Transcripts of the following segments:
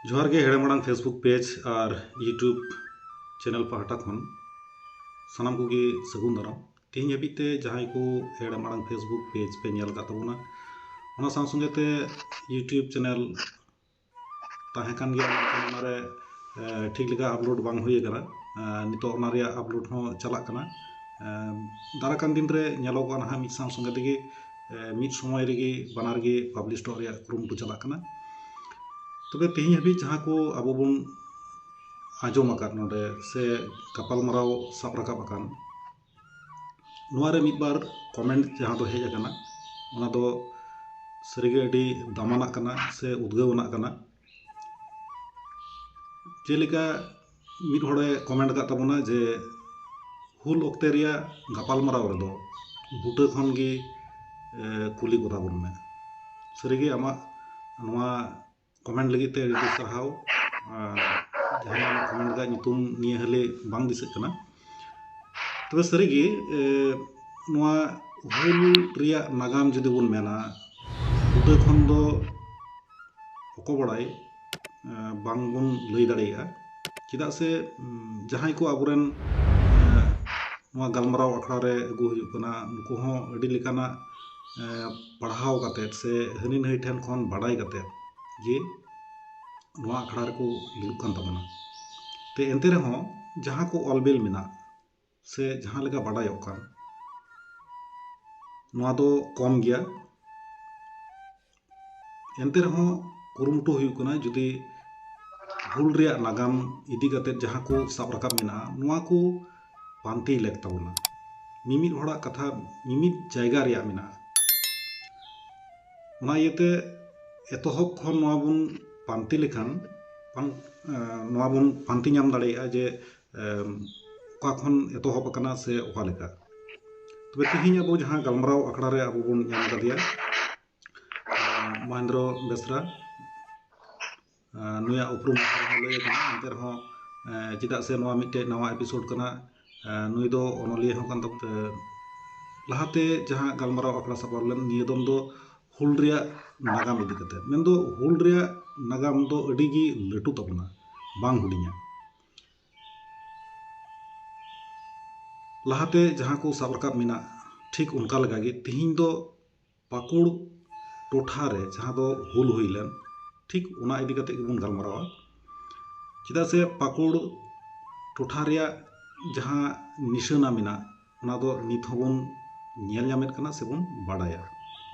जोहार गे हेड़े माड़ांग Facebook page और YouTube channel पहाटा खन सानाम कोगे सगुन दाराम तेहनी हाबिते जहां को हेड़े माड़ांग फेसबुक पेज पे नेल का तबोना ओना सां संगेते यूट्यूब चैनल ताहें कान गया मेनखान ओनारे ठीक लेका अपलोड बांग हुई कना नितो ओना रिया अपलोड हो चला कना दारा कान दिन रे नेलो ना मिद सां संगे तेगे मिद समय रेगे बानार गे पब्लिश तो रिया कुरुमुटु चला कना तबे तेहनी हाबि जहां को अबो बन आजम आकान नोडे से कपाल मराव साब राकाब आकान नुआरे मिद बार कमेंट जहां दो हेज आकाना ओना दो सरिगे अडी दामानाक कना से उद्गावनाक कना जेलेका मिद होड़े कमेंट का तबोना जे हुल ओक्ते रिया गपाल मराव रेदो बुटा खन गे कुली को ताबोन में सरिगे आमा नुआ कमेंट लगी ते अडी सरहाव जहां कमेंट का नितुम निये हले बांग दिसक कना तबे सरिगे नुआ हुल रिया नागाम जुदी बोन मेना बुटा खन दो अको बड़ाई बांग बोन लई दाड़ेया चेदा से जहां को आबोरेन नुआ गलमराव अखड़ा रे अगु हुयुग कना नुकु हो अडी लेकाना पढ़ाव काते से हनी नई ठेन खन बाड़ाई काते जे नुआ अखड़ा रे को दुड़ुब कान ताबोना ते एंते रहो जहां को ऑलबिल मेना से जहां लेका बाड़ायोग कान नुआ दो कम गया एंते रहो कुरुमुटु हुयुग कना जुदी हुल रिया नागाम इदी काते जहां को साब राकाब मेना नुआ को पांति लेक ताबोना मिमिद होड़ा कथा मिमिद जायगा रिया मेना ओना इयते एतोहब खन नुआ बुन पांति लेखान नुआ बुन पांति नाम दाड़ेया जे ओका खन एतोहब आकाना से ओका लेका तबे तिहिन अबो जहां गलमराव अखड़ा रे अबो बुन नाम कदिया महेंद्र बेसरा नुया उपरुम लय कना एंते रहो चेदा से नुआ मिटे नवा एपिसोड कना नुई दो ओनलिया हो कान तब लहाते जहां गलमराव अखड़ा सपार लेन निये दम दो हुल रिया नागाम इदी कते मेन दो हुल रिया नागाम दो अडी गी लटू तबना बांग हुडिया लहाते जहां को साब राकाब मेना ठीक उनका लगा गे तिहिन दो पाकुड़ टोठा रे जहां दो हुल हुइलन ठीक उना इदी कते गे बुन गलमरावा चेदा से पाकुड़ टोठा रिया जहां निशाना मेना उना दो नित होबन नेल नामेत कना से बुन बाड़ाया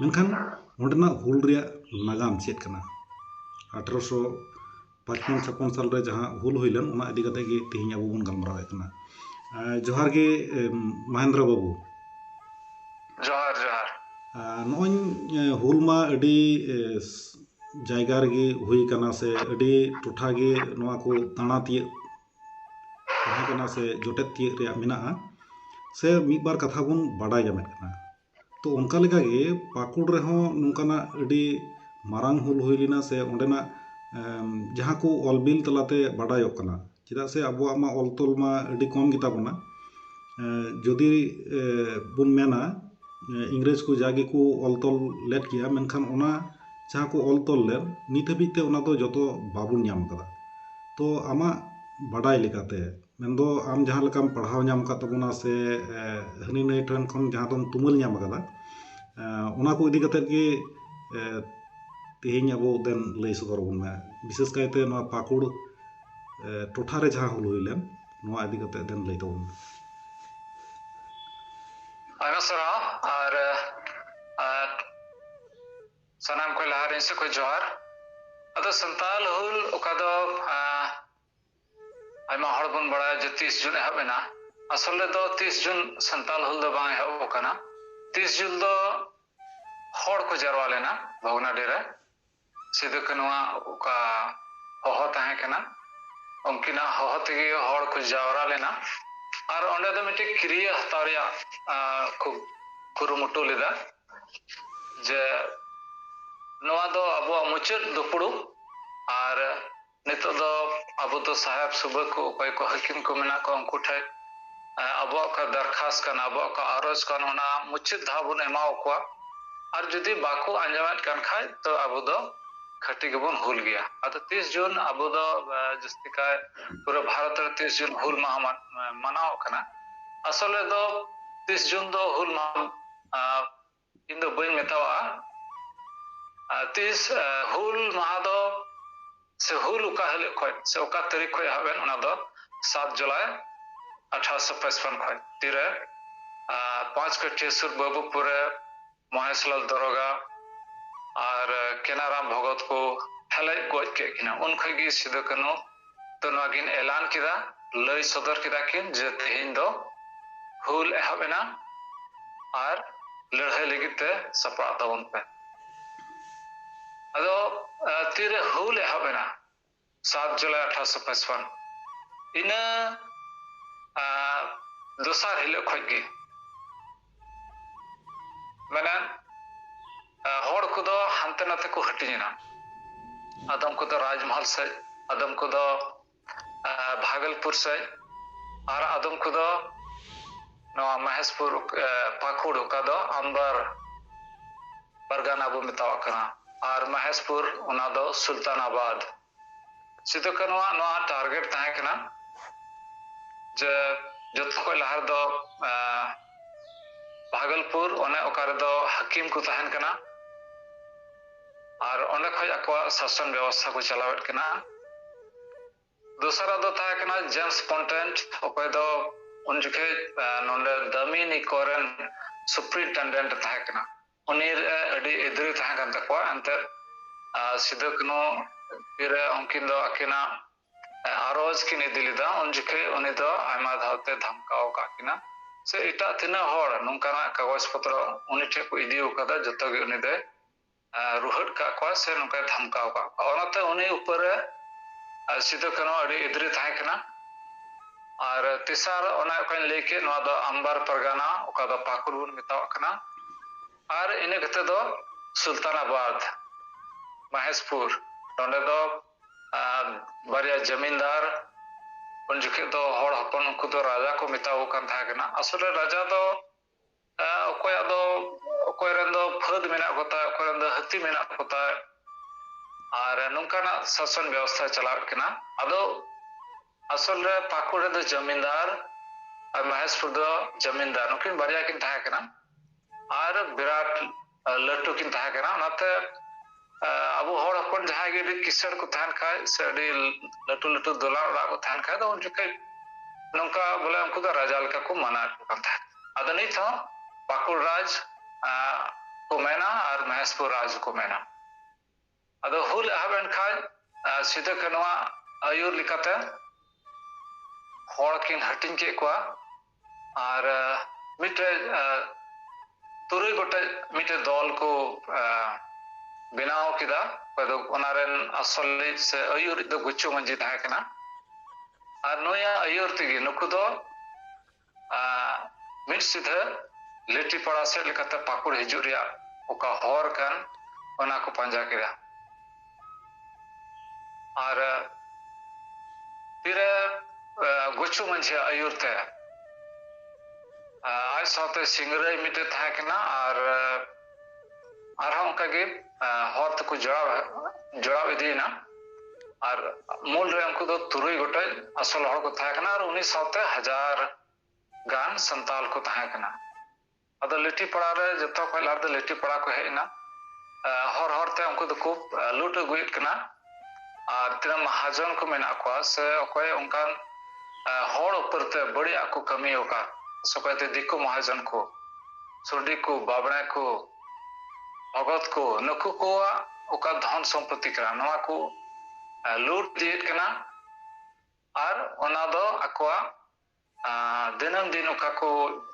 मेनखान ओंडना हुल रिया नागाम चेत कना 1855 साल रे जहां हुल हुइलन उना इदी कते गे तिहिन अबो बुन गलमराव कना जोहार गे महेंद्र बाबू जोहार जोहार नोन हुल मा अडी जायगा रे हुई कना से अडी टोठा गे नोआ को ताना तिये ताहे कना से जोटेत तिये रिया मेना से मिद बार कथा बुन बाड़ाय जामेत कना तो उनका लेका गे पाकुड़ रे हो नुकाना अडी मारांग हुल हुई लेना से ओंडेना जहां को ऑलबिल तलाते बाड़ायोग कना चेदा से अबो मा ऑलतोल मा अडी कम गिता बना जदि बुन मेना इंग्रेज को जागे को ऑलतोल लेट किया मेनखान ओना जहां को ऑलतोल ले नित हबिते ओना दो जतो बाबुन नाम कदा तो आमा बाड़ाय लेकाते मेनदो आम जहां लेकाम पढ़ाव नाम का तबोना से हनी नई ठन खन जहां दम तुमल नाम कदा ओना को इदी कते गे तेहिन अबो देन लई सदर बन में विशेष कायते नोआ पाकुड़ टोठा रे जहां हुल हुइलेन नोआ इदी कते देन लई तबन आयमा सराव और सनाम को लहारे से को जोहार अदो संताल हुल ओका दो आयमा हड़ बन बड़ा जे 30 जून एहबेना असले दो 30 जून संताल हुल दो बांग एहब कना 30 जून दो हड़ को जरवा लेना भगनाडी रे सिदो कनवा ओका होहो ताहे कना उनकिना होहो तेगे हड़ को जावरा लेना और ओंडे दो मिटे क्रिया हतारिया खूब कुरुमुटु लेदा जे नवा दो अबो मुचद दुपुड़ु और नितो दो अबो तो साहेब सुबह को कोई को हकीम को मेना को उनको ठे अबो का दरखास्त कना अबो का आरोज कन ओना मुचद धाबुन एमाओ को और जदि बाको अंजमात कन खाय तो अबो दो ᱠᱷᱟᱹᱴᱤ ᱜᱮᱵᱚᱱ ᱦᱩᱞ ᱜᱮᱭᱟ ᱟᱫᱚ 30 ᱡᱩᱱ ᱟᱵᱚ ᱫᱚ ᱡᱟᱹᱥᱛᱤ ᱠᱟᱭ ᱯᱩᱨᱟᱹ ᱵᱷᱟᱨᱚᱛ ᱨᱮ 30 ᱡᱩᱱ ᱦᱩᱞ ᱢᱟᱦᱟ ᱢᱟᱱᱟᱣ ᱠᱟᱱᱟ ᱟᱥᱚᱞᱮ ᱫᱚ 30 ᱡᱩᱱ ᱫᱚ ᱦᱩᱞ ᱢᱟᱦᱟ ᱤᱧ ᱫᱚ ᱵᱟᱹᱧ ᱢᱮᱛᱟᱣᱟᱜᱼᱟ ᱦᱩᱞ ᱢᱟᱦᱟ ᱫᱚ से हुल उका हले खय से उका तारीख खय हबेन ओना दो 7 जुलाई 1855 खय तीरे 5 कट्ठे सुर बाबूपुरे महेशलाल दरोगा और केनाराम भगत को हेले गज के किना उन खय गी सिदो कानो तो नगिन ऐलान किदा लय सदर किदा किन जे तेहिन दो हुल एहबेना और लड़ाई लगिते सपा तवन पे अदो तीरे हुल एहबेना 7 जुलाई 1855 इन दोसार हिलो खगे माने हर को दो हानते नाते को हटिना आदम को दो राजमहल से आदम को दो भागलपुर से और आदम को दो नवा महेशपुर पाकुड़ का दो अंबर परगना बो मेताव कना और महेशपुर ओना दो सुल्तानाबाद सिदो कनवा नवा टारगेट ताहे कना जे जतो को लहर दो भागलपुर ओने ओकारे दो हकीम को ताहन कना और ओने खय अको शासन व्यवस्था को चलावेट कना दूसरा दो ताहे कना जेम्स पॉन्टेंट ओकय दो उन जखे नोंडे दमीनी कोरन सुप्रिंटेंडेंट ताहे कना उनी अडी इद्री ताहे कन तको अंते सिदो कनो फिर उनकिन दो अकिना आरोज किन इदिलिदा उन जखे उनी दो आयमा धावते धमकाव काकिना से इटा तिना हर नोंकाना कागज पत्र उनी ठे को इदियो कदा जतो गे उनी दे रुहट का को से नोंका धमकाव का ओनाते उनी ऊपर सिदो कनो अडी इद्री ताहे कना और तिसार ओना कन लेके नवा दो अंबर परगना ओका दो पाकुड़ बन मेताव कना और इने गते दो सुल्तानाबाद महेशपुर नोंडे दो बारिया जमींदार उन जखे दो हर हपन उनको दो राजा को मेताव कान था कना असले राजा दो ओकोया दो ओकोयरन दो फद मेना कोता ओकोयरन दो हत्ती मेना कोता और नोंकाना शासन व्यवस्था चलाव कना अदो असल रे पाकुड़ दो जमींदार और महेशपुर दो जमींदार नुकिन बारिया किन था कना और विराट लट्टू किन था कना नाते अब हर हपन जहां गे किसर को थान खाय से अडी लट्टू लट्टू दोलार ला को थान खाय दो उन जके नोंका बोले उनको दो राजा लका को माना कान था अद नहीं था पाकुड़ राज को मेना और महेशपुर राज को मेना अद हुल हबेन खाय सिदा कनवा आयुर लिकाते हर किन हटिन के को और मिटे तुरुई गोटे मिटे दल को बनाव किदा पदो ओनारेन असली से आयुर दो गुच्चो मंजी थाहे कना और नोया आयुर तिगी नुकु दो मिट सिधा लेटी पड़ा से लेकाते पाकुड़ हिजु रिया ओका हर कान ओना को पंजा किदा और तिरे गुच्चो मंजी आयुर ते आज साथे सिंगरे मिटे थाहे कना और उनका गे हर तक जड़ाव इदीना और मूल रे उनको दो तुरुई गोटे असल हर को थाहे कना और उनी साथे 1000 गान संताल को थाहे कना अदो लिटी पड़ा रे जतो को लार दो लिटी पड़ा को हेना हर ते उनको दो को लूट गुइट कना और तिना महाजन को मेना को से ओकोय उनकान हर ऊपर ते बड़ी आको कमी होका सपते दिको महाजन को सुरडी को बाबणे को भगत को नुकु को ओका धन संपत्ति करा नवा को लूट दिए कना और ओना दो अकोआ दिनम दिन ओका को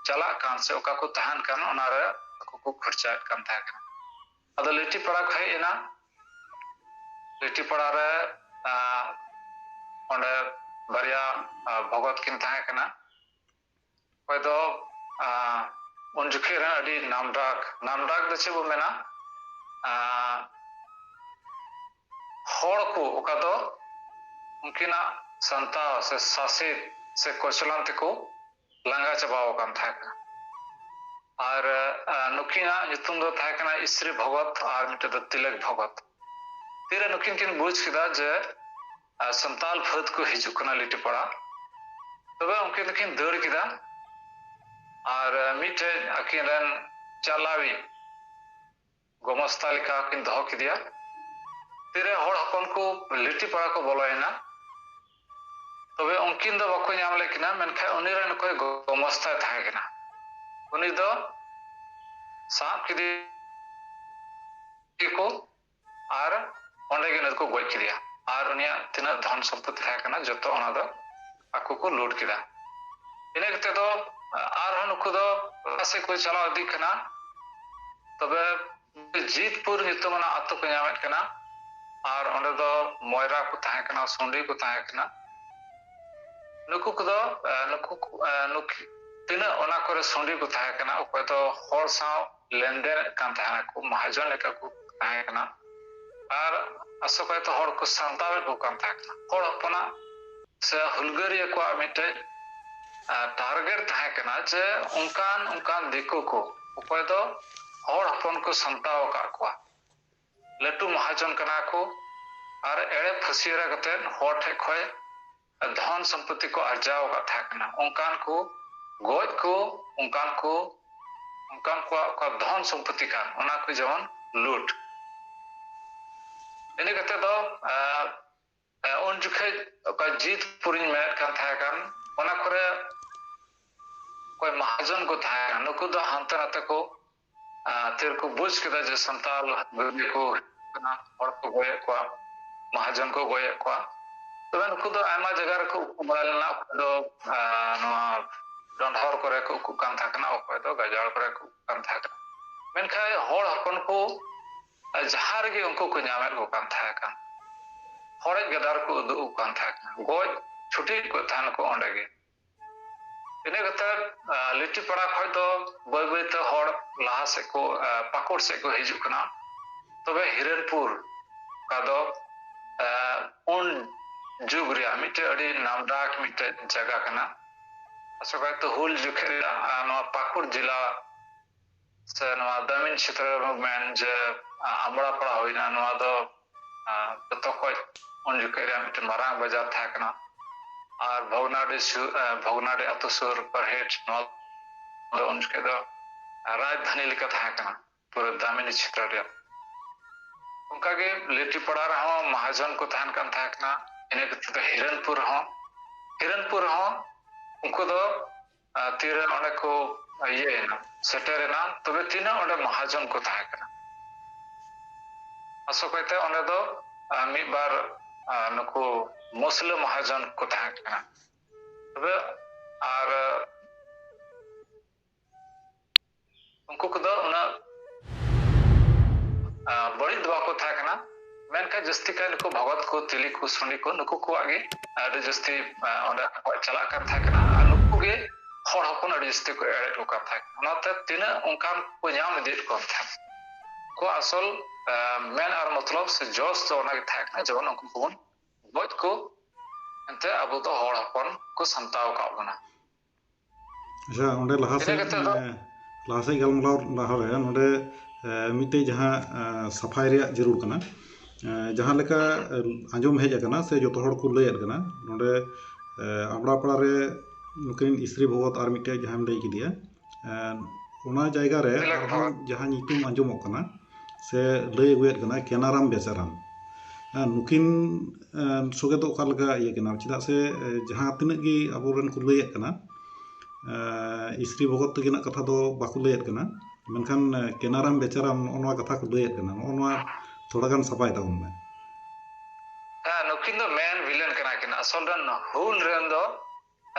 चला कान से ओका को तहान कान ओना रे को खर्चा कान था कना अद लेटी पड़ा खै एना लेटी पड़ा रे ओंडे बारिया भगत किन था कना कोई दो उन जुखे रे अडी नामडाक दे चेबो मेना हर को ओका दो उनकिना संता से शासित से कोचलान को लांगा चबाव कान था और नुकिना नितुम दो था कना स्त्री भगत और मिटे दो तिलक भगत ᱛᱤᱨᱮ ᱱᱩᱠᱤᱱ ᱠᱤᱱ ᱵᱩᱡ ᱠᱮᱫᱟ ᱡᱮ ᱥᱟᱱᱛᱟᱞ ᱯᱷᱟᱹᱫ ᱠᱚ ᱦᱤᱡᱩᱜ ᱠᱟᱱᱟ ᱞᱤᱴᱤᱯᱟᱲᱟ, ᱛᱚᱵᱮ ᱩᱱᱠᱤᱱ ᱫᱚᱠᱤᱱ ᱫᱟᱹᱲ ᱠᱮᱫᱟ ᱟᱨ ᱢᱤᱫᱴᱮᱡ ᱟᱹᱠᱤᱱ ᱨᱮᱱ ᱪᱟᱞᱟᱣᱤᱡ ᱜᱚᱢᱚᱥᱛᱟ ᱞᱮᱠᱟ ᱠᱤᱱ ᱫᱚᱦᱚ ᱠᱮᱫᱮᱭᱟ। ᱛᱤᱨᱮ ᱦᱚᱲ ᱦᱚᱯᱚᱱ ᱠᱚ ᱞᱤᱴᱤᱯᱟᱲᱟ ᱠᱚ ᱵᱚᱞᱚᱭᱮᱱᱟ, ᱛᱚᱵᱮ ᱩᱱᱠᱤᱱ ᱫᱚ ᱵᱟᱠᱚ ᱧᱟᱢ ᱞᱮᱫ ᱠᱤᱱᱟ, ᱢᱮᱱᱠᱷᱟᱱ ᱩᱱᱤ ᱨᱮᱱ ᱚᱠᱚᱭ ᱜᱚᱢᱚᱥᱛᱟᱭ ᱛᱟᱦᱮᱸ ᱠᱟᱱᱟ ᱩᱱᱤ ᱫᱚ ᱥᱟᱵ ᱠᱮᱫᱮᱭᱟᱠᱚ ᱟᱨ ᱚᱸᱰᱮ ᱜᱮ ᱱᱩᱠᱩ ᱜᱚᱡ ᱠᱮᱫᱮᱭᱟ ᱟᱨ ᱩᱱᱤᱭᱟᱜ ᱛᱤᱱᱟᱹᱜ ᱫᱷᱚᱱ ᱥᱚᱢᱯᱚত্তি ᱛᱟᱦᱮᱸ ᱠᱟᱱᱟ ᱡᱚᱛᱚ ᱚᱱᱟ ᱫᱚ ᱟᱠᱚ ᱠᱚ ᱞᱩᱴ ᱠᱮᱫᱟ। ᱤᱱᱟᱹ ᱠᱟᱛᱮ ᱫᱚ ᱟᱨᱦᱚᱸ ᱱᱩᱠᱩ ᱫᱚ ᱞᱟᱦᱟ ᱥᱮᱫ ᱠᱚ ᱪᱟᱞᱟᱣ ᱤᱫᱤᱜ ᱠᱟᱱᱟ। ᱛᱚᱵᱮ ᱡᱤᱛᱯᱩᱨ ᱧᱩᱛᱩᱢᱟᱱᱟᱜ ᱟᱛᱳ ᱠᱚ ᱧᱟᱢᱮᱫ ᱠᱟᱱᱟ ᱟᱨ ᱚᱸᱰᱮ ᱫᱚ ᱢᱚᱭᱨᱟ ᱠᱚ ᱛᱟᱦᱮᱸ ᱠᱟᱱᱟ, ᱥᱩᱸᱰᱤ ᱠᱚ ᱛᱟᱦᱮᱸ ᱠᱟᱱᱟ। ᱱᱩᱠᱩ ᱠᱚᱫᱚ ᱛᱤᱱᱟᱹᱜ ᱚᱱᱟ ᱠᱚᱨᱮ ᱥᱩᱸᱰᱤ ᱠᱚ ᱛᱟᱦᱮᱸ ᱠᱟᱱᱟ, ᱚᱠᱚᱭ ᱫᱚ ᱦᱚᱲ ᱥᱟᱶ ᱞᱮᱱᱫᱮᱱᱮᱫ ᱠᱟᱱ ᱛᱟᱦᱮᱱᱟᱠᱚ, ᱢᱟᱦᱟᱡᱚᱱ ᱞᱮᱠᱟ ᱠᱚ ᱛᱟᱦᱮᱸ ᱠᱟᱱᱟ ᱟᱨ ᱟᱥᱚᱠᱟᱭᱛᱮ ᱦᱚᱲ ᱠᱚ ᱥᱟᱢᱴᱟᱣᱮᱫ ᱠᱚ ᱠᱟᱱ ᱛᱟᱦᱮᱸ ᱠᱟᱱᱟ। ᱦᱚᱲ ᱦᱚᱯᱚᱱᱟᱜ ᱥᱮ ᱦᱩᱞᱜᱟᱹᱨᱤᱭᱟᱹ ᱠᱚᱣᱟᱜ ᱢᱤᱫᱴᱮᱡ ᱴᱟᱨᱜᱮᱴ ᱛᱟᱦᱮᱸ ᱠᱟᱱᱟ ᱡᱮ ᱚᱱᱠᱟᱱ ᱫᱤᱠᱩ ᱠᱚ ᱚᱠᱚᱭ ᱫᱚ ᱦᱚᱲ ᱦᱚᱯᱚᱱ ᱠᱚ ᱥᱟᱢᱴᱟᱣ ᱟᱠᱟᱫ ᱠᱚᱣᱟ, ᱞᱟᱹᱴᱩ ᱢᱟᱦᱟᱡᱚᱱ ᱠᱟᱱᱟ ᱠᱚ ᱟᱨ ᱮᱲᱮ ᱯᱷᱟᱹᱥᱤᱭᱟᱹᱨᱟ ᱠᱟᱛᱮᱫ ᱦᱚᱲ ᱴᱷᱮᱡ ᱠᱷᱚᱡ ᱫᱷᱚᱱ ᱥᱚᱢᱯᱚত্তি ᱠᱚ ᱟᱨᱡᱟᱣ ᱟᱠᱟᱫ ᱛᱟᱦᱮᱸ ᱠᱟᱱᱟ, ᱚᱱᱠᱟᱱ ᱠᱚ ᱜᱚᱡ ᱠᱚ, ᱚᱱᱠᱟᱱ ᱠᱚᱣᱟᱜ ᱚᱠᱟ ᱫᱷᱚᱱ ᱥᱚᱢᱯᱚত্তি ᱠᱟᱱ ᱚᱱᱟ ᱠᱚ ᱡᱮᱢᱚᱱ ᱞᱩᱴ। ᱤᱱᱟᱹ ᱠᱟᱛᱮ ᱫᱚ ᱩᱱ ᱡᱚᱠᱷᱮᱡ ᱚᱠᱟ ᱡᱤᱛᱯᱩᱨᱤᱧ ᱢᱮᱱᱮᱫ ᱠᱟᱱ ᱛᱟᱦᱮᱸ ᱠᱟᱱ ᱚᱱᱟ ᱠᱚᱨᱮ ᱚᱠᱚᱭ ᱢᱟᱦᱟᱡᱚᱱ ᱠᱚ ᱛᱟᱦᱮᱸ ᱠᱟᱱᱟ ᱱᱩᱠᱩ ᱫᱚ ᱦᱟᱱᱛᱮ ᱱᱟᱛᱮ ᱠᱚ ᱛᱤᱨᱮ ᱠᱚ ᱵᱩᱡ ᱠᱮᱫᱟ ᱡᱮ ᱥᱟᱱᱛᱟᱞ ᱜᱟᱹᱨᱤ ᱠᱚ ᱠᱟᱱᱟ, ᱦᱚᱲ ᱠᱚ ᱜᱚᱡᱮᱫ ᱠᱚᱣᱟ, ᱢᱟᱦᱟᱡᱚᱱ ᱠᱚ ᱜᱚᱡᱮᱫ ᱠᱚᱣᱟ। ᱛᱚᱵᱮ ᱱᱩᱠᱩ ᱫᱚ ᱟᱭᱢᱟ ᱡᱟᱭᱜᱟ ᱨᱮᱠᱚ ᱩᱠᱩ ᱵᱟᱲᱟ ᱞᱮᱱᱟ, ᱚᱠᱚᱭ ᱫᱚ ᱱᱚᱣᱟ ᱰᱚᱸᱰᱷᱚᱨ ᱠᱚᱨᱮ ᱠᱚ ᱩᱠᱩᱜ ᱠᱟᱱ ᱛᱟᱦᱮᱸ ᱠᱟᱱᱟ, ᱚᱠᱚᱭ ᱫᱚ ᱜᱟᱡᱟᱲ ᱠᱚᱨᱮ ᱠᱚ ᱩᱠᱩᱜ ᱠᱟᱱ ᱛᱟᱦᱮᱸ ᱠᱟᱱᱟ। ᱢᱮᱱᱠᱷᱟᱱ ᱦᱚᱲ ᱦᱚᱯᱚᱱ ᱠᱚ ᱡᱟᱦᱟᱸ ᱨᱮᱜᱮ ᱩᱱᱠᱩ ᱠᱚ ᱧᱟᱢᱮᱫ ᱠᱚ ᱠᱟᱱ ᱛᱟᱦᱮᱸ ᱠᱟᱱ, ᱦᱚᱲᱮᱡ ᱜᱟᱫᱟᱨ ᱠᱚ ᱩᱫᱩᱜ ᱠᱟᱱ ᱛᱟᱦᱮᱸ ᱠᱟᱱᱟ, ᱜᱚᱡ ᱪᱷᱩᱴᱤ ᱠᱚ ᱛᱟᱦᱮᱱᱟᱠᱚ ᱚᱸᱰᱮ ᱜᱮ। ᱤᱱᱟᱹ ᱠᱟᱛᱮᱫ ᱞᱤᱴᱤᱯᱟᱲᱟ ᱠᱷᱚᱡ ᱫᱚ ᱵᱟᱹᱭ ᱵᱟᱹᱭᱛᱮ ᱦᱚᱲ ᱞᱟᱦᱟ ᱥᱮᱫ ᱠᱚ ᱯᱟᱠᱩᱲ ᱥᱮᱫ ᱠᱚ ᱦᱤᱡᱩᱜ ᱠᱟᱱᱟ। ᱛᱚᱵᱮ ᱦᱤᱨᱚᱱᱯᱩᱨ ᱚᱠᱟ ᱫᱚ ᱩᱱ ᱡᱩᱜᱽ ᱨᱮᱭᱟᱜ ᱢᱤᱫᱴᱮᱡ ᱟᱹᱰᱤ ᱱᱟᱢᱰᱟᱠ ᱢᱤᱫᱴᱮᱡ ᱡᱟᱭᱜᱟ ᱠᱟᱱᱟ। ᱟᱥᱚᱠᱟᱭᱛᱮ ᱦᱩᱞ ᱡᱚᱠᱷᱮᱡ ᱱᱚᱣᱟ ᱯᱟᱹᱠᱩᱲ ᱡᱮᱞᱟ ᱥᱮ ᱱᱚᱣᱟ ᱫᱟᱢᱤᱱ ᱪᱷᱮᱛᱨᱚ ᱢᱩᱵᱷᱢᱮᱱᱴ ᱡᱮ ᱟᱢᱲᱟᱯᱟᱲᱟ ᱦᱩᱭᱱᱟ, ᱱᱚᱣᱟ ᱫᱚ ᱡᱚᱛᱚ ᱠᱷᱚᱡ ᱩᱱ ᱡᱚᱠᱷᱮᱡ ᱨᱮᱭᱟᱜ ᱢᱤᱫᱴᱮᱱ ᱢᱟᱨᱟᱝ ᱵᱟᱡᱟᱨ ᱛᱟᱦᱮᱸ ᱠᱟᱱᱟ। ᱟᱨ ᱵᱷᱚᱜᱽᱱᱟᱰᱤ ᱟᱛᱳ ᱥᱩᱨ ᱯᱟᱨᱦᱮᱴ ᱱᱚᱣᱟ ᱫᱚ ᱩᱱ ᱡᱚᱠᱷᱮᱡ ᱫᱚ ᱨᱟᱡᱽᱫᱷᱟᱱᱤ ᱞᱮᱠᱟ ᱛᱟᱦᱮᱸ ᱠᱟᱱᱟ ᱯᱩᱨᱟᱹ ᱫᱟᱢᱤᱱᱤ ᱪᱷᱮᱛᱨᱚ ᱨᱮᱭᱟᱜ। ᱚᱱᱠᱟᱜᱮ ᱞᱤᱴᱤᱯᱟᱲᱟ ᱨᱮᱦᱚᱸ ᱢᱟᱦᱟᱡᱚᱱ ᱠᱚ ᱛᱟᱦᱮᱱ ᱠᱟᱱ ᱛᱟᱦᱮᱸ ᱠᱟᱱᱟ। ᱤᱱᱟᱹ ᱠᱟᱛᱮᱫ ᱫᱚ ᱦᱤᱨᱚᱱᱯᱩᱨ ᱨᱮᱦᱚᱸ ᱩᱱᱠᱩ ᱫᱚ ᱛᱤᱨᱮ ᱚᱸᱰᱮ ᱠᱚ ᱤᱭᱟᱹᱭᱮᱱᱟ ᱥᱮᱴᱮᱨᱮᱱᱟ, ᱛᱚᱵᱮ ᱛᱤᱱᱟᱹᱜ ᱚᱸᱰᱮ ᱢᱟᱦᱟᱡᱚᱱ ᱠᱚ ᱛᱟᱦᱮᱸ ᱠᱟᱱᱟ, ᱟᱥᱚᱠᱟᱭᱛᱮ ᱚᱸᱰᱮ ᱫᱚ ᱢᱤᱫᱵᱟᱨ ᱱᱩᱠᱩ ᱢᱩᱥᱞᱟᱹ ᱢᱟᱦᱟᱡᱚᱱ ᱠᱚ ᱛᱟᱦᱮᱸ ᱠᱟᱱᱟ। ᱛᱚᱵᱮ ᱟᱨ ᱩᱱᱠᱩ ᱠᱚᱫᱚ ᱩᱱᱟᱹᱜ ᱵᱟᱹᱲᱤᱡ ᱫᱚ ᱵᱟᱠᱚ ᱛᱟᱦᱮᱸ ᱠᱟᱱᱟ, ᱢᱮᱱᱠᱷᱟᱱ ᱡᱟᱹᱥᱛᱤ ᱠᱟᱭ ᱱᱩᱠᱩ ᱵᱷᱚᱜᱚᱛ ᱠᱚ, ᱛᱤᱞᱤ ᱠᱚ, ᱥᱩᱱᱤ ᱠᱚ ᱱᱩᱠᱩ ᱠᱚᱣᱟᱜ ᱜᱮ ᱟᱹᱰᱤ ᱡᱟᱹᱥᱛᱤ ᱚᱸᱰᱮ ᱪᱟᱞᱟᱜ ᱠᱟᱱ ᱛᱟᱦᱮᱸ ᱠᱟᱱᱟ ᱟᱨ ᱱᱩᱠᱩ ᱜᱮ ᱦᱚᱲ ᱦᱚᱯᱚᱱ ᱟᱹᱰᱤ ᱡᱟᱹᱥᱛᱤ ᱠᱚ ᱮᱲᱮᱫ ᱠᱚ ᱠᱟᱱ ᱛᱟᱦᱮᱸ ᱠᱟᱱᱟ। ᱚᱱᱟᱛᱮ ᱛᱤᱱᱟᱹᱜ ᱚᱱᱠᱟᱱ ᱠᱚ ᱧᱟᱢ ᱤᱫᱤᱭᱮᱫ ᱠᱚ ᱛᱟᱦᱮᱸ ᱠᱚ ᱟᱥᱚᱞ ᱢᱮᱱ ᱟᱨ ᱢᱚᱛᱞᱚᱵ ᱥᱮ ᱡᱚᱥ ᱫᱚ ᱚᱱᱟᱜᱮ ᱛᱟᱦᱮᱸ ᱠᱟᱱᱟ ᱡᱮᱢᱚᱱ ᱩᱱᱠᱩ ᱠᱚᱵᱚᱱ ᱜᱚᱡ ᱠᱚ, ᱮᱱᱛᱮ ᱟᱵᱚ ᱫᱚ ᱦᱚᱲ ᱦᱚᱯᱚᱱ ᱠᱚ ᱥᱟᱢᱴᱟᱣ ᱟᱠᱟᱫ ᱵᱚᱱᱟ। ᱟᱪᱪᱷᱟ, ᱚᱸᱰᱮ ᱞᱟᱦᱟ ᱤᱱᱟᱹ ᱠᱟᱛᱮ ᱫᱚ ᱥᱮᱫ ᱜᱟᱞᱢᱟᱨᱟᱣ ᱞᱟᱦᱟᱨᱮ ᱱᱚᱰᱮ ᱢᱤᱫᱴᱮᱡ ᱡᱟᱦᱟᱸ ᱥᱟᱯᱷᱟᱭ ᱨᱮᱭᱟᱜ ᱡᱟᱹᱨᱩᱲ ᱠᱟᱱᱟ। ᱡᱟᱦᱟᱸ ᱞᱮᱠᱟ ᱟᱸᱡᱚᱢ ᱦᱮᱡ ᱟᱠᱟᱱᱟ ᱥᱮ ᱡᱚᱛᱚ ᱦᱚᱲ ᱠᱚ ᱞᱟᱹᱭᱮᱫ ᱠᱟᱱᱟ, ᱱᱚᱰᱮ ᱟᱢᱲᱟᱯᱟᱲᱟ ᱨᱮ ᱱᱩᱠᱤᱱ ᱤᱥᱨᱤ ᱵᱷᱚᱜᱚᱛ ᱟᱨ ᱢᱤᱫᱴᱮᱡ ᱡᱟᱦᱟᱸᱢ ᱞᱟᱹᱭ ᱠᱮᱫᱮᱭᱟ, ᱚᱱᱟ ᱡᱟᱭᱜᱟ ᱨᱮ ᱟᱨᱦᱚᱸ ᱡᱟᱦᱟᱸ ᱧᱩᱛᱩᱢ ᱟᱸᱡᱚᱢᱚᱜ ᱠᱟᱱᱟ ᱥᱮ ᱞᱟᱹᱭ ᱟᱹᱜᱩᱭᱮᱫ ᱠᱟᱱᱟ ᱠᱮᱱᱟᱨᱟᱢ ᱵᱮᱪᱟᱨᱟᱢ, ᱱᱩᱠᱤᱱ ᱥᱚᱸᱜᱮ ᱫᱚ ᱚᱠᱟ ᱞᱮᱠᱟ ᱤᱭᱟᱹ ᱠᱟᱱᱟ? ᱪᱮᱫᱟᱜ ᱥᱮ ᱡᱟᱦᱟᱸ ᱛᱤᱱᱟᱹᱜ ᱜᱮ ᱟᱵᱚᱨᱮᱱ ᱠᱚ ᱞᱟᱹᱭᱮᱫ ᱠᱟᱱᱟ, ᱤᱥᱨᱤ ᱵᱷᱚᱜᱚᱛ ᱛᱟᱹᱠᱤᱱᱟᱜ ᱠᱟᱛᱷᱟ ᱫᱚ ᱵᱟᱠᱚ ᱞᱟᱹᱭᱮᱫ ᱠᱟᱱᱟ, ᱢᱮᱱᱠᱷᱟᱱ ᱠᱮᱱᱟᱨᱟᱢ ᱵᱮᱪᱟᱨᱟᱢ ᱱᱚᱜᱼᱚ ᱱᱚᱣᱟ ᱠᱟᱛᱷᱟ ᱠᱚ ᱞᱟᱹᱭᱮᱫ ᱠᱟᱱᱟ। ᱱᱚᱜᱼᱚ ᱱᱚᱣᱟ ᱛᱷᱚᱲᱟ ᱜᱟᱱ ᱥᱟᱯᱷᱟᱭ ᱛᱟᱵᱚᱱ ᱢᱮ। ᱱᱩᱠᱤᱱ ᱫᱚ ᱢᱮᱱ ᱵᱷᱤᱞᱮᱱ ᱠᱟᱱᱟ ᱠᱤᱱ। ᱟᱥᱚᱞ ᱨᱮᱱ ᱦᱩᱞ ᱨᱮᱱ ᱫᱚ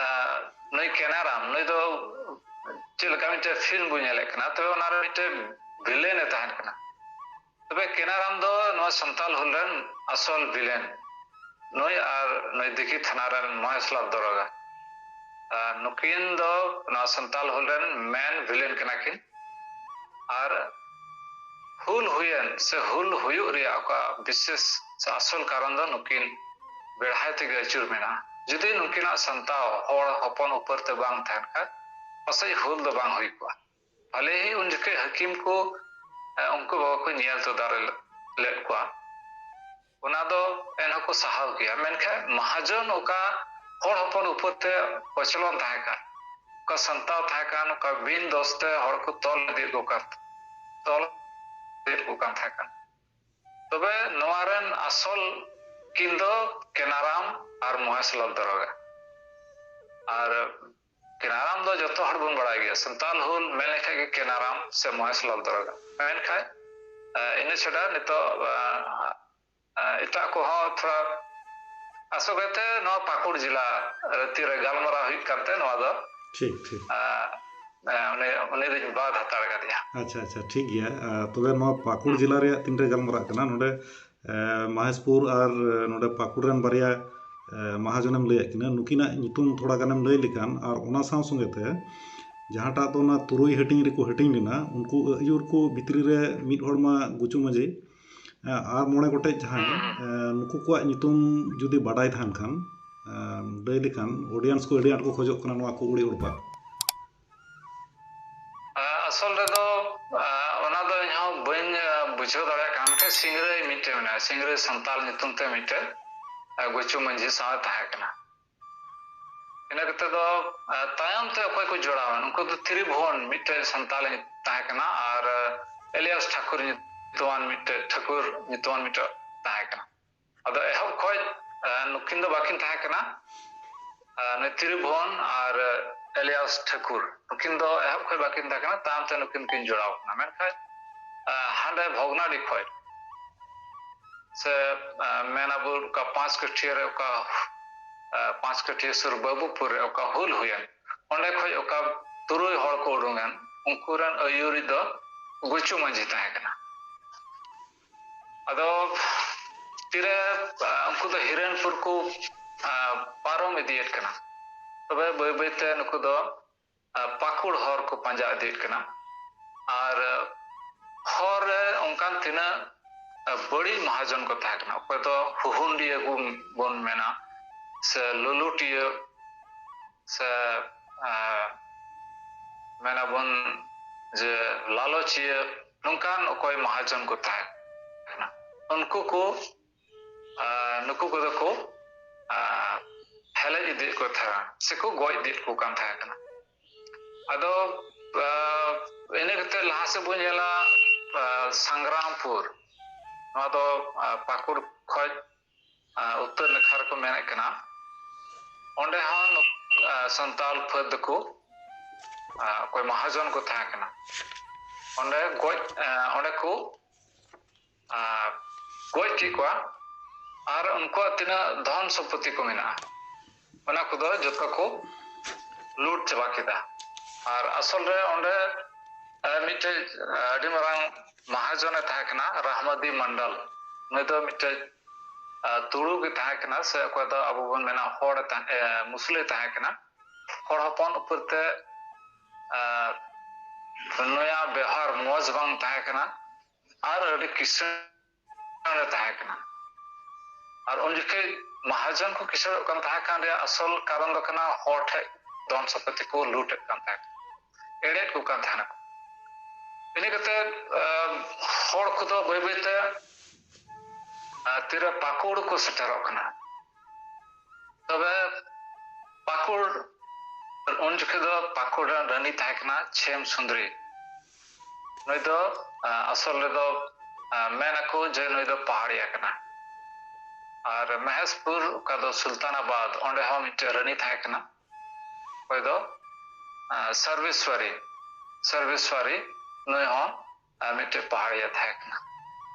ᱱᱩᱭ ᱠᱮᱱᱟᱨᱟᱢ, ᱱᱩᱭ ᱫᱚ ᱪᱮᱫ ᱞᱮᱠᱟ ᱢᱤᱫᱴᱮᱡ ᱯᱷᱤᱞᱢ ᱵᱚᱱ ᱧᱮᱞᱮᱫ ᱠᱟᱱᱟ, ᱛᱚᱵᱮ ᱚᱱᱟᱨᱮ ᱢᱤᱫᱴᱮᱡ ᱵᱷᱤᱞᱮᱱᱮ ᱛᱟᱦᱮᱱ ᱠᱟᱱᱟ। ᱛᱚᱵᱮ ᱠᱮᱱᱟᱨᱟᱢ ᱫᱚ ᱱᱚᱣᱟ ᱥᱟᱱᱛᱟᱞ ᱦᱩᱞ ᱨᱮᱱ ᱟᱥᱚᱞ ᱵᱷᱤᱞᱮᱱ, ᱱᱩᱭ ᱟᱨ ᱱᱩᱭ ᱫᱤঘᱤ ᱛᱷᱟᱱᱟ ᱨᱮᱱ ᱢᱚᱦᱮᱥᱞᱟᱞ ᱫᱚᱨᱚᱜᱟ, ᱱᱩᱠᱤᱱ ᱫᱚ ᱱᱚᱣᱟ ᱥᱟᱱᱛᱟᱞ ᱦᱩᱞ ᱨᱮᱱ ᱢᱮᱱ ᱵᱷᱤᱞᱮᱱ ᱠᱟᱱᱟ ᱠᱤᱱ। ᱟর ᱦᱩᱞ ᱦᱩᱭᱮᱱ ᱥᱮ ᱦᱩᱞ ᱦᱩᱭᱩᱜ ᱨᱮᱭᱟᱜ ᱚᱠᱟ ᱵᱤᱥᱮᱥ ᱥᱮ ᱟᱥᱚᱞ ᱠᱟᱨᱚᱱ ᱫᱚ ᱱᱩᱠᱤᱱ ᱵᱮᱲᱦᱟᱭ ᱛᱮᱜᱮ ᱟᱹᱪᱩᱨ ᱢᱮᱱᱟᱜᱼᱟ। ᱡᱩᱫᱤ ᱱᱩᱠᱤᱱᱟᱜ ᱥᱟᱱᱛᱟᱣ ᱦᱚᱲ ᱦᱚᱯᱚᱱ ᱩᱯᱚᱨ ᱛᱮ ᱵᱟᱝ ᱛᱟᱦᱮᱱ ᱠᱷᱟᱱ ᱯᱟᱥᱮᱡ ᱦᱩᱞ ᱫᱚ ᱵᱟᱝ ᱦᱩᱭ ᱠᱚᱜᱼᱟ। ᱵᱷᱟᱞᱮ ᱦᱤ ᱩᱱ ᱡᱚᱠᱷᱮᱡ ᱦᱟᱹᱠᱤᱢ ᱠᱚ ᱩᱱᱠᱩ ᱵᱟᱵᱟ ᱠᱚ ᱧᱮᱞ ᱛᱚ ᱫᱟᱲᱮ ᱞᱮᱫ ᱠᱚᱣᱟ, ᱚᱱᱟ ᱫᱚ ᱮᱱᱦᱚᱸ ᱠᱚ ᱥᱟᱦᱟᱣ ᱜᱮᱭᱟ ᱢᱮᱱᱠᱷᱟᱱ ᱢᱟᱦᱟᱡᱚᱱ ᱚᱠᱟ ᱦᱚᱲ ᱦᱚᱯᱚᱱ ᱩᱯᱚᱨᱛᱮ ᱠᱚᱪᱞᱚᱱ ᱛᱟᱦᱮᱸ ᱠᱟᱱ ᱚᱠᱟ ᱥᱟᱱᱛᱟᱲ ᱛᱟᱦᱮᱸ ᱠᱟᱱ ᱚᱠᱟ ᱵᱤᱱ ᱫᱚᱥᱛᱮ ᱦᱚᱲ ᱠᱚ ᱛᱚᱞ ᱤᱫᱤ ᱠᱚ ᱠᱟᱱ ᱛᱟᱦᱮᱸ ᱠᱟᱱ ᱛᱚᱵᱮ ᱱᱚᱣᱟ ᱨᱮᱱ ᱟᱥᱚᱞ ᱠᱤᱱ ᱫᱚ ᱠᱮᱱᱟᱨᱟᱢ ᱟᱨ ᱢᱚᱦᱮᱥᱞᱟᱞ ᱫᱟᱨᱚᱜᱟ ᱟᱨ केनाराम दो जो हर बन बड़ा गया संताल हुल मेल के केनाराम से महेशलाल दरगा मेनखाय इन छड़ा नितो इटा को थोड़ा आसोगते नो पाकुड़ जिला रति रे गालमरा हुई करते नो दो ठीक ठीक उन्हें उन्हें दिन बाद हतार कर दिया अच्छा अच्छा ठीक गया तबे नो पाकुड़ जिला रे तीन रे गालमरा कना नोडे महेशपुर और नोडे पाकुड़ रन बारिया महाजनम लय किना नुकिना नितुम थोड़ा गानम लय लिकान और ओना साव संगेते जहाटा तो ना तुरुई हटिंग रे को हटिंग लेना उनको अयुर को भितरी रे मिद हड़मा गुचु मजे और मोड़े गोटे जहां नुकु को नितुम जुदी बाडाय थान खान लय लिकान ऑडियंस को अडी आट को खोजो कना नवा को उड़ी उड़पा असल रे दो ओना दो इहो बइन बुझो दाड़ा कान के सिंगरे मिटे ना सिंगरे संताल नितुम ते मिटे गुचु मंझी साथ तहकना इन कते दो तायम ते अकोय को जोड़ावन उनको तो त्रिभुवन मिटे संताल तहकना और एलियास ठाकुर नितुआन मिटे ठाकुर नितुआन मिटे तहकना अदो एहब खोय नुकिन दो बाकिन तहकना ने त्रिभुवन और एलियास ठाकुर नुकिन दो एहब खोय बाकिन तहकना ताम ते नुकिन किन जोड़ावना मेनखाय हांडे भोगनाडी खोय से मेनाबुर का 5 कठिया रे का 5 कठिया सुर बाबूपुर रे का हुल हुयन ओंडे खोय का तुरुई हड़ को उडुंगन उनकुरन अयुरी दो गुचु मंजी तहकना अदो तिरे उनको दो हिरनपुर को पारम इदियत कना तबे बय बयते नुको दो पाकुड़ हर को पंजा इदियत कना और हर उनकान तिना बड़ी महाजन को तहकना अकोय तो हुहुंडिया को बन मेना से लुलुटिया से मेना बन जे लालचिया नुकान अकोय महाजन को तहकना उनको को नुको को दको हेले इदि को था से को गोय इदि को कान तहकना अदो इने कते लहा से बुझेला संग्रामपुर तो पाकुड़ खोज उत्तर नाखा को मेने कना ओंडे हन संताल फद को कोई महाजन को था कना ओंडे गोज ओंडे को गोज की को और उनको तिना धन संपत्ति को मेना ओना को दो जतका को लूट चबा केदा और असल रे ओंडे मिटे अडी मरांग महाजन तहकना रहमदी मंडल नै तो मिटे तुड़ू के तहकना से को तो अब बन मेना होड़ मुस्लिम तहकना होड़ हपन उपरते नया व्यवहार मौज बांग तहकना और अडी किसान तहकना और उन जके महाजन को किसान कन तहकन रे असल कारण दो कना होड़ ठे धन संपत्ति को लूट कन तहक एड़े को कन तहना इने कते होड़ को तो बय बयते तिरा पाकुड़ को सेटरो कना तबे पाकुड़ उन जके दो पाकुड़ रानी तहकना छेम सुंदरी नय दो असल रे दो मेना को जे नय दो पहाड़िया कना और महेशपुर का दो सुल्तानाबाद ओंडे हो मिटे रानी तहकना कोई दो सर्वेश्वरी नय हो मिटे पहाड़िया तहकना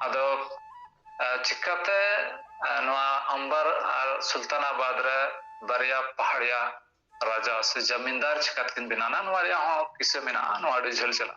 अदो चिकाते नवा अंबर और सुल्तानाबाद रे बारिया पहाड़िया राजा से जमींदार चिकात किन बिनाना नवा रे हो किसे मेना नवा डी झल चला